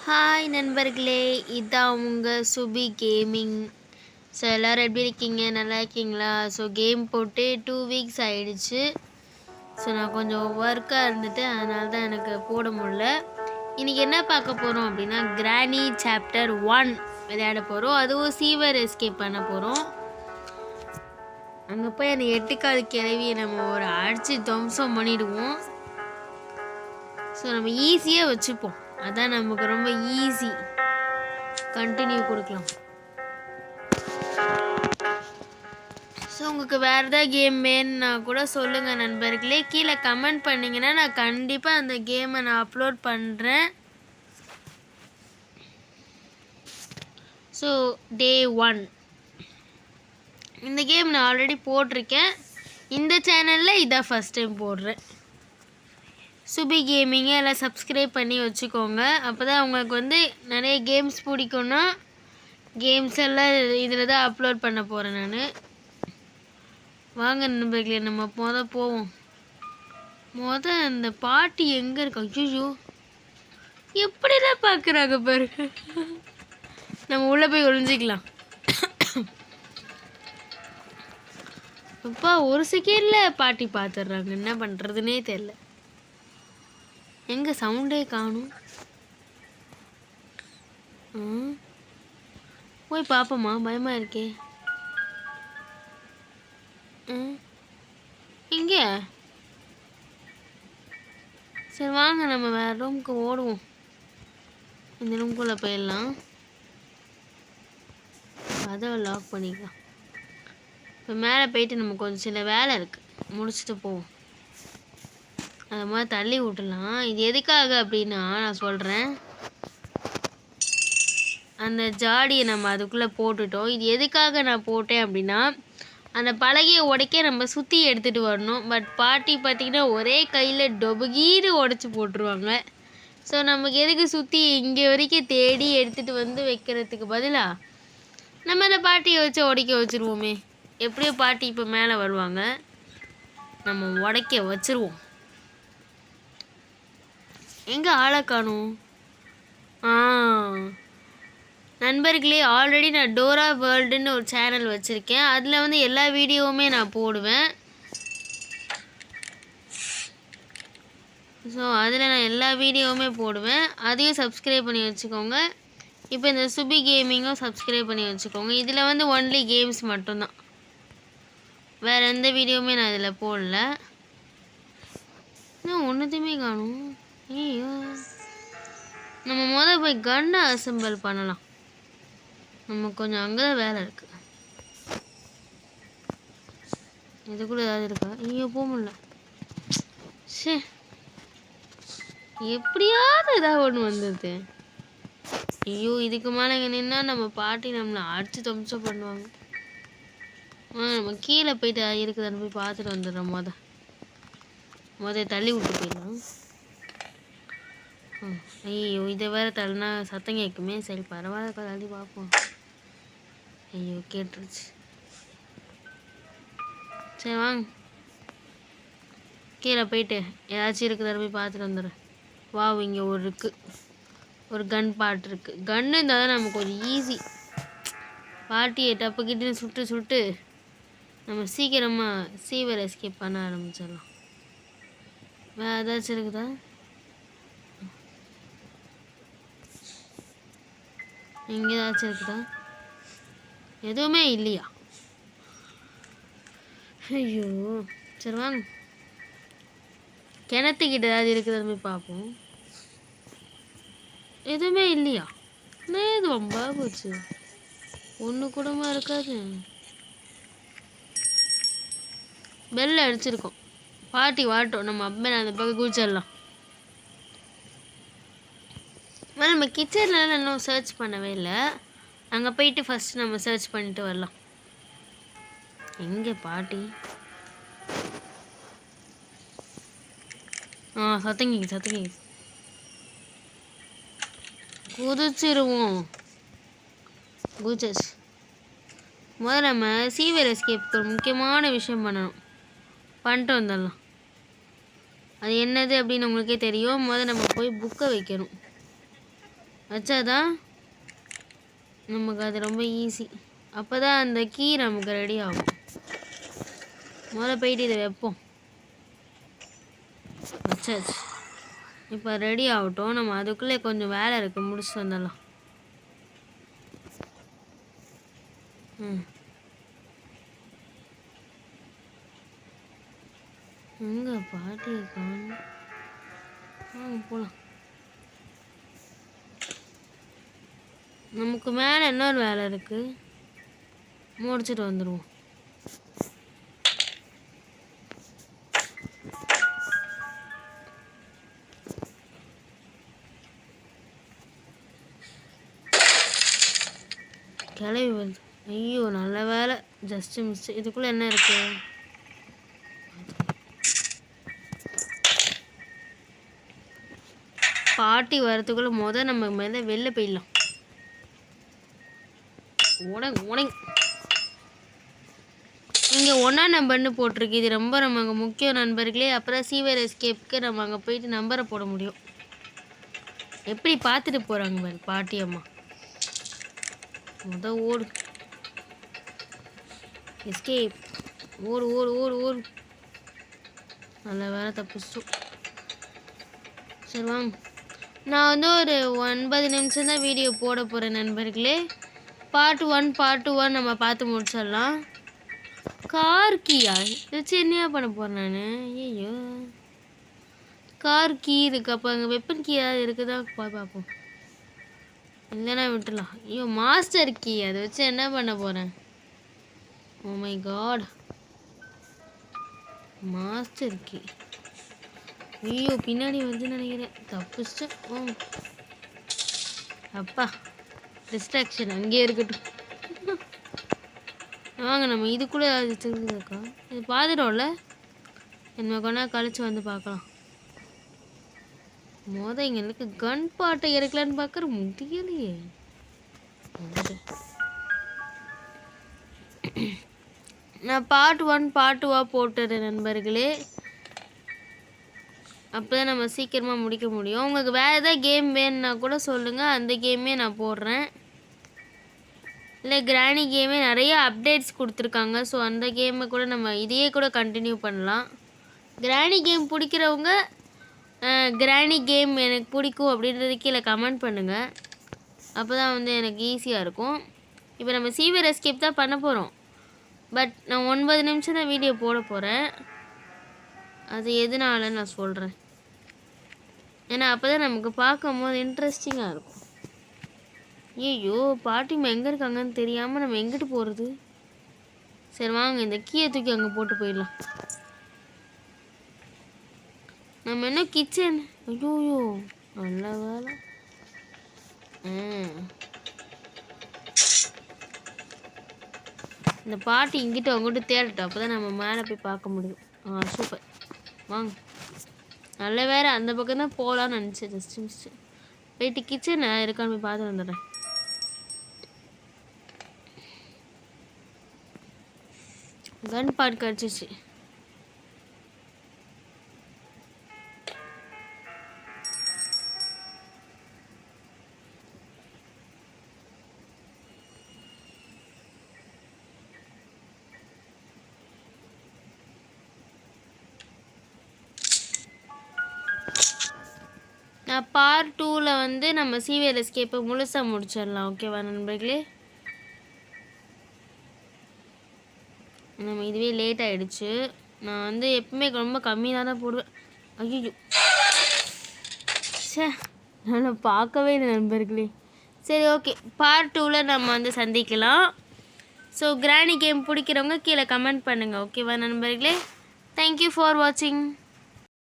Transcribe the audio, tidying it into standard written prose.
Hi நண்பர்களே, இதான் உங்கள் சுபி கேமிங். ஸோ எல்லோரும் எப்படி இருக்கீங்க? நல்லா இருக்கீங்களா? ஸோ கேம் போட்டு 2 வீக்ஸ் ஆகிடுச்சு. ஸோ நான் கொஞ்சம் ஒர்க்காக இருந்துட்டு அதனால தான் எனக்கு போட முடியல. இன்றைக்கி என்ன பார்க்க போகிறோம் அப்படின்னா, கிரானி சாப்டர் 1 விளையாட போகிறோம். அதுவும் சீவர் எஸ்கேப் பண்ண போகிறோம். அங்கே போய் அந்த 8 கால் கிளவியை நம்ம ஒரு அடித்து துவம்சம் பண்ணிவிடுவோம். ஸோ நம்ம ஈஸியாக வச்சுப்போம், அதான் நமக்கு ரொம்ப ஈஸி. கண்டினியூ கொடுக்கலாம். ஸோ உங்களுக்கு வேறு ஏதாவது கேம் வேணுன்னா கூட சொல்லுங்கள் நண்பர்களே. கீழே கமெண்ட் பண்ணிங்கன்னா நான் கண்டிப்பாக அந்த கேமை நான் அப்லோட் பண்ணுறேன். ஸோ டே 1 இந்த கேம் நான் ஆல்ரெடி போட்டிருக்கேன். இந்த சேனலில் இதான் ஃபஸ்ட் டைம் போடுறேன். சுபி கேமிங்கை எல்லாம் சப்ஸ்கிரைப் பண்ணி வச்சுக்கோங்க. அப்போ தான் உங்களுக்கு நிறைய கேம்ஸ் பிடிக்கும்னா கேம்ஸ் எல்லாம் இதில் தான் அப்லோட் பண்ண போகிறேன் நான். வாங்க நண்பர்களே, நம்ம போவோம். அந்த பாட்டி எங்கே இருக்கா? ஐயோ, எப்படிலாம் பார்க்குறாங்க பாருங்க. நம்ம உள்ளே போய் ஒளிஞ்சிக்கலாம். அப்பா ஒரு செகண்டில் பாட்டி பார்த்துடுறாங்க. என்ன பண்ணுறதுனே தெரில. எங்கே சவுண்டே காணும். போய் பார்ப்போமா? பயமாக இருக்கே. இங்கே சரி வாங்க, நம்ம வேறு ரூமுக்கு ஓடுவோம். இந்த ரூம்குள்ளே போயிடலாம். கதவை லாக் பண்ணிக்கலாம். இப்போ மேலே போயிட்டு நம்ம கொஞ்சம் சில வேலை இருக்குது, முடிச்சுட்டு போவோம். அது மாதிரி தள்ளி விட்டுலாம். இது எதுக்காக அப்படின்னா நான் சொல்கிறேன். அந்த ஜாடியை நம்ம அதுக்குள்ளே போட்டுட்டோம். இது எதுக்காக நான் போட்டேன் அப்படின்னா, அந்த பலகையை உடைக்க நம்ம சுற்றி எடுத்துகிட்டு வரணும். பட் பாட்டி பார்த்திங்கன்னா ஒரே கையில் டொபுகீடு உடச்சி போட்டுருவாங்க. ஸோ நமக்கு எதுக்கு சுற்றி இங்கே வரைக்கும் தேடி எடுத்துகிட்டு வந்து வைக்கிறதுக்கு பதிலாக நம்ம அந்த பாட்டியை வச்சு உடைக்க வச்சுருவோமே. எப்படியோ பாட்டி இப்போ மேலே வருவாங்க, நம்ம உடைக்க வச்சுருவோம். எங்கே ஆளை காணும்? நண்பர்களே, ஆல்ரெடி நான் டோரா வேர்ல்டுன்னு ஒரு சேனல் வச்சுருக்கேன். அதில் எல்லா வீடியோவுமே நான் போடுவேன். ஸோ அதில் நான் எல்லா வீடியோவுமே போடுவேன். அதையும் சப்ஸ்கிரைப் பண்ணி வச்சுக்கோங்க. இப்போ இந்த சுபி கேமிங்கும் சப்ஸ்கிரைப் பண்ணி வச்சுக்கோங்க. இதில் ஒன்லி கேம்ஸ் மட்டும்தான், வேறு எந்த வீடியோவுமே நான் இதில் போடல. இன்னும் ஒன்றுத்தையுமே காணும். ஐயோ, நம்ம போய் கன்னை அசெம்பிள் பண்ணலாம். நமக்கு கொஞ்சம் அங்கே தான் வேலை இருக்குது. இதுக்குள்ள ஏதாவது இருக்கா? ஐயோ, போக முடியல. சே, எப்படியாவது ஏதாவது ஒன்று வந்துடுது. ஐயோ, இதுக்கு மேலே இங்கே நின்னா நம்ம பாட்டி நம்மளை அடித்து தொம்சம் பண்ணுவாங்க. நம்ம கீழே போயிட்டு இருக்குதான்னு போய் பார்த்துட்டு வந்துடுறோம். தள்ளி விட்டு போயிடலாம். ஐயோ, இதை வேறு தள்ளினா சத்தம் கேட்குமே. சரி பரவாயில்ல, தள்ளி பார்ப்போம். ஐயோ, கேட்டுருச்சு. சரி வாங்க, கீழே போயிட்டு ஏதாச்சும் இருக்குதான்னு போய் பார்த்துட்டு வந்துடுறேன். இங்கே ஒரு கன் பாட்டு இருக்குது. கன்று இருந்தால் தான் நமக்கு கொஞ்சம் ஈஸி. பாட்டியை டப்புக்கிட்டு சுட்டு நம்ம சீக்கிரமாக சீவர் எஸ்கேப் பண்ண ஆரம்பிச்சிடலாம். வேறு ஏதாச்சும் இருக்குதா? இங்கே ஏதாச்சும் இருக்குதா? எதுவுமே இல்லையா? ஐயோ, சரி வாங்க, கிணத்துக்கிட்ட ஏதாவது இருக்குதுன்னு போய் பார்ப்போம். எதுவுமே இல்லையா? இது ரொம்ப போச்சு. ஒன்று கூடமா இருக்காது. பெல்ல அடிச்சிருக்கோம். பாட்டி வாட்டோம். நம்ம அப்பா அந்த பக்கம் குளிச்சிடலாம். நம்ம கிச்சனில் இன்னும் சர்ச் பண்ணவே இல்லை. அங்கே போயிட்டு ஃபஸ்ட்டு நம்ம சர்ச் பண்ணிட்டு வரலாம். எங்கே பாட்டி? சத்தங்க குதிச்சிருவோம். குதிச்சாச்சு. முதல்ல நம்ம சீவர் எஸ்கேப்க்கு ஒரு முக்கியமான விஷயம் பண்ணிட்டு வந்துடலாம். அது என்னது அப்படின்னு உங்களுக்கே தெரியும். முதல்ல நம்ம போய் புக்கை வைக்கணும். வச்சாதான் நமக்கு அது ரொம்ப ஈஸி. அப்போ தான் அந்த கீ நமக்கு ரெடி ஆகும். முதல்ல போயிட்டு இதை வைப்போம். வச்சாச்சு. இப்போ ரெடி ஆகட்டும். நம்ம அதுக்குள்ளே கொஞ்சம் வேலை இருக்குது, முடிச்சுட்டு வந்துடலாம். எங்க பாட்டியை காணும்? வாங்க போகலாம். நமக்கு மேலே இன்னொரு வேலை இருக்குது, முடிச்சுட்டு வந்துடுவோம். கிளவி வருது. ஐயோ நல்ல வேலை, ஜஸ்ட் மிஸ். இதுக்குள்ளே என்ன இருக்கு? பாட்டி வரத்துக்குள்ளே நம்ம மேலே வெளில போயிடலாம். உடங்க இங்கே 1ஆம் நம்பர்னு போட்டிருக்கு. இது ரொம்ப நமக்கு முக்கிய நண்பர்களே. அப்புறம் சீவர் எஸ்கேப்புக்கு நம்ம அங்கே போயிட்டு நம்பரை போட முடியும். எப்படி பார்த்துட்டு போகிறாங்க பாரு பாட்டி அம்மா. ஓடு, எஸ்கேப், ஓடு ஓடு ஓடு ஓடு. நல்ல வேலை தப்பிச்சிட்டோம். சரி வாங்க. நான் வந்து ஒரு 9 நிமிஷம் தான் வீடியோ போட போகிறேன் நண்பர்களே. பார்ட் 1 நம்ம பார்த்து முடிச்சிடலாம். கார் கீயா வச்சு என்னையா பண்ண போகிறேன் நான்? ஐயோ கார் கீ இருக்கு. அப்போ அங்கே வெப்பன் கீ ஏதாவது இருக்குதா பார்ப்போம். இல்லைன்னா விட்டுலாம். ஐயோ மாஸ்டர் கீ, அதை வச்சு என்ன பண்ண போகிறேன்? ஓ மை காட், மாஸ்டர் கீ. ஐயோ பின்னாடி வந்து நினைக்கிறேன், தப்பிச்சிட்டேன். ஓ அப்பா, டிஸ்ட்ராக்ஷன் அங்கேயே இருக்கட்டும். வாங்க நம்ம இதுக்குள்ளே வச்சுருக்கா. இது பார்த்துட்டோம்ல, என்ன கொண்டா கழிச்சு வந்து பார்க்கலாம். இங்கே எனக்கு கன் பாட்டை இறக்கலான்னு பார்க்குற முடியலையே. நான் பார்ட் 1 போட்டுறேன் நண்பர்களே. அப்போ தான் நம்ம சீக்கிரமாக முடிக்க முடியும். உங்களுக்கு வேறு ஏதாவது கேம் வேணுன்னா கூட சொல்லுங்கள், அந்த கேமே நான் போடுறேன். இல்லை கிராணி கேமே நிறைய அப்டேட்ஸ் கொடுத்துருக்காங்க. ஸோ அந்த கேமை கூட நம்ம இதையே கூட கண்டினியூ பண்ணலாம். கிராணி கேம் பிடிக்கிறவங்க கிராணி கேம் எனக்கு பிடிக்கும் அப்படின்றது கீழே கமெண்ட் பண்ணுங்கள். அப்போ தான் வந்து எனக்கு ஈஸியாக இருக்கும். இப்போ நம்ம சீவர் எஸ்கேப் தான் பண்ண போகிறோம். பட் நான் 9 நிமிஷம் தான் வீடியோ போட போகிறேன். அது எதனால நான் சொல்கிறேன். ஏன்னா அப்போ தான் நமக்கு பார்க்கும் போது இன்ட்ரெஸ்டிங்காக இருக்கும். ஐயோ பாட்டிமா எங்கே இருக்காங்கன்னு தெரியாமல் நம்ம எங்கிட்டு போகிறது? சரி வாங்க, இந்த கீயை தூக்கி அங்கே போட்டு போயிடலாம். நம்ம என்ன கிச்சன். ஐயோ நல்ல வேலை. இந்த பாட்டி இங்கிட்ட அவங்ககிட்ட தேடட்டும். அப்போ தான் நம்ம மேலே போய் பார்க்க முடியும். சூப்பர், வாங்க. நல்ல வேறு அந்த பக்கம் தான் போகலான்னு நினச்சேன். Just miss. போயிட்டு கிச்சன் இருக்கான்னு போய் பார்த்து வந்துடுறேன். கன் பார்ட் கிடச்சிச்சு. நான் பார்ட் 2ல் வந்து நம்ம சீவியர் எஸ்கேப்பை முழுசாக முடிச்சிடலாம். ஓகேவா நண்பர்களே? நம்ம இதுவே லேட் ஆகிடுச்சு. நான் வந்து எப்பவுமே ரொம்ப கம்மியாக தான் போடுவேன். ஐயோ சே, நான் பார்க்கவே இல்லை நண்பர்களே. சரி ஓகே, பார்ட் 2ல் நம்ம வந்து சந்திக்கலாம். ஸோ கிராணி கேம் பிடிக்கிறவங்க கீழே கமெண்ட் பண்ணுங்கள். ஓகேவா நண்பர்களே? தேங்க்யூ ஃபார் வாட்சிங்.